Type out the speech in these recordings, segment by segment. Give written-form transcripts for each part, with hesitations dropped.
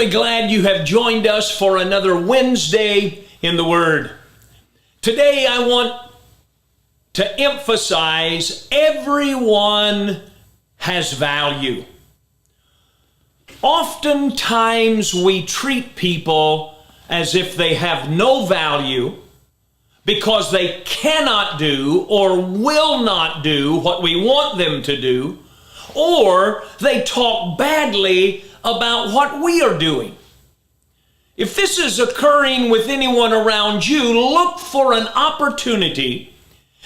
really glad you have joined us for another Wednesday in the Word. Today I want to emphasize everyone has value. Oftentimes we treat people as if they have no value because they cannot do or will not do what we want them to do, or they talk badly about what we are doing. If this is occurring with anyone around you, look for an opportunity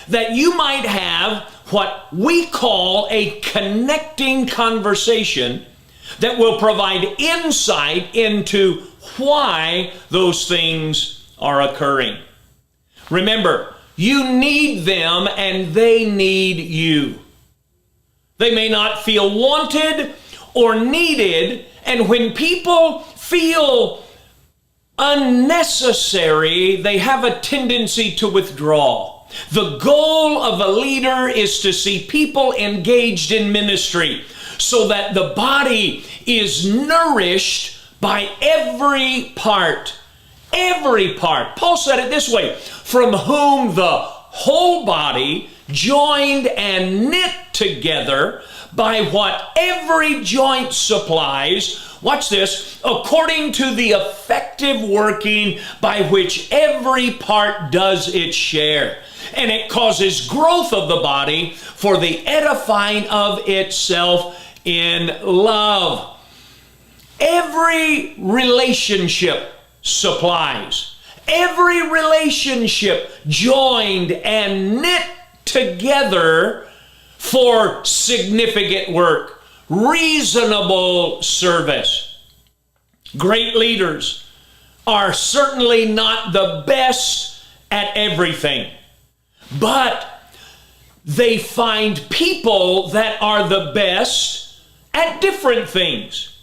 that you might have what we call a connecting conversation that will provide insight into why those things are occurring. Remember, you need them and they need you. They may not feel wanted or needed, and when people feel unnecessary, they have a tendency to withdraw. The goal of a leader is to see people engaged in ministry so that the body is nourished by every part. Every part. Paul said it this way, from whom the whole body, joined and knit together by what every joint supplies, watch this, according to the effective working by which every part does its share. And it causes growth of the body for the edifying of itself in love. Every relationship supplies. Every relationship joined and knit together for significant work, reasonable service. Great leaders are certainly not the best at everything, but they find people that are the best at different things.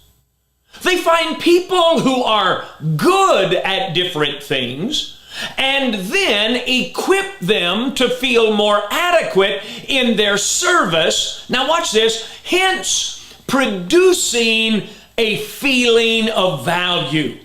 They find people who are good at different things and then equip them to feel more adequate in their service. Now watch this, hence producing a feeling of value.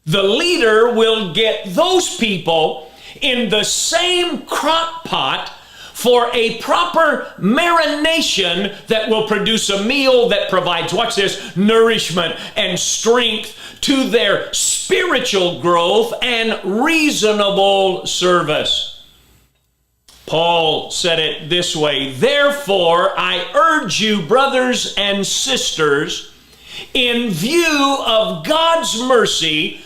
The leader will get those people in the same crock pot for a proper marination that will produce a meal that provides, watch this, nourishment and strength to their spiritual growth and reasonable service. Paul said it this way, therefore I urge you, brothers and sisters, in view of God's mercy,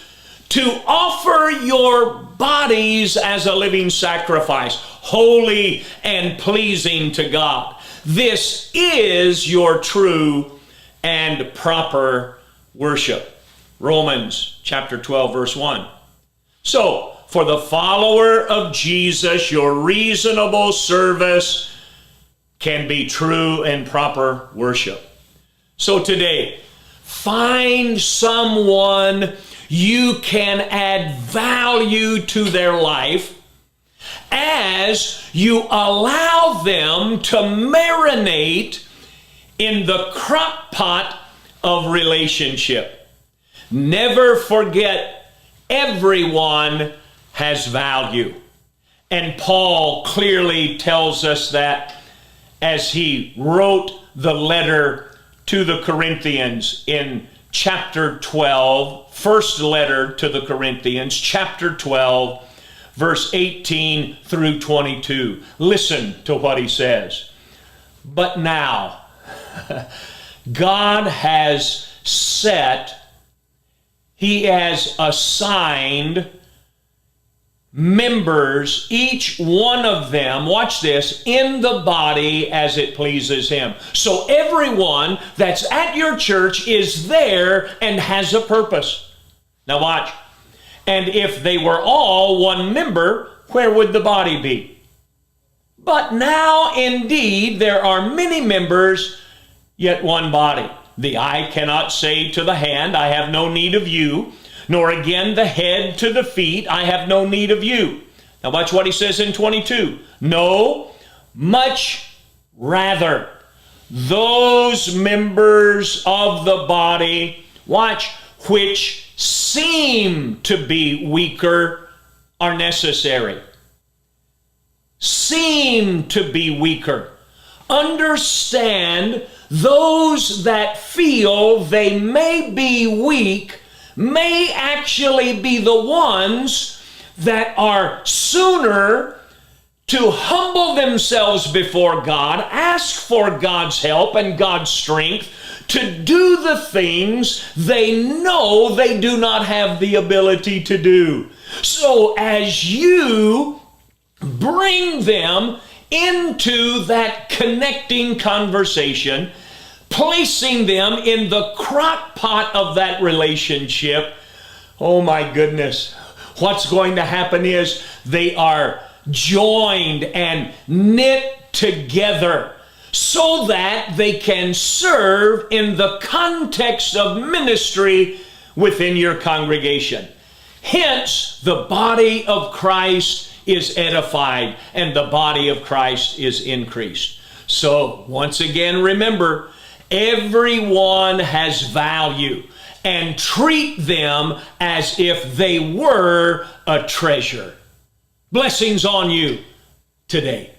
to offer your bodies as a living sacrifice, holy and pleasing to God. This is your true and proper worship. Romans chapter 12, verse 1. So, for the follower of Jesus, your reasonable service can be true and proper worship. So today, find someone you can add value to their life as you allow them to marinate in the crock pot of relationship. Never forget, everyone has value. And Paul clearly tells us that as he wrote the letter to the Corinthians in chapter 12, first letter to the Corinthians, chapter 12, verse 18 through 22. Listen to what he says. But now, God has set, He has assigned members, each one of them, watch this, in the body as it pleases Him. So everyone that's at your church is there and has a purpose. Now watch. And if they were all one member, where would the body be? But now indeed there are many members, yet one body. The eye cannot say to the hand, I have no need of you, nor again the head to the feet, I have no need of you. Now watch what he says in 22. No, much rather, those members of the body, watch, which seem to be weaker are necessary. Seem to be weaker. Understand those that feel they may be weak may actually be the ones that are sooner to humble themselves before God, ask for God's help and God's strength to do the things they know they do not have the ability to do. So as you bring them into that connecting conversation, placing them in the crock pot of that relationship, oh my goodness, what's going to happen is they are joined and knit together so that they can serve in the context of ministry within your congregation. Hence, the body of Christ is edified and the body of Christ is increased. So, once again, remember, everyone has value, and treat them as if they were a treasure. Blessings on you today.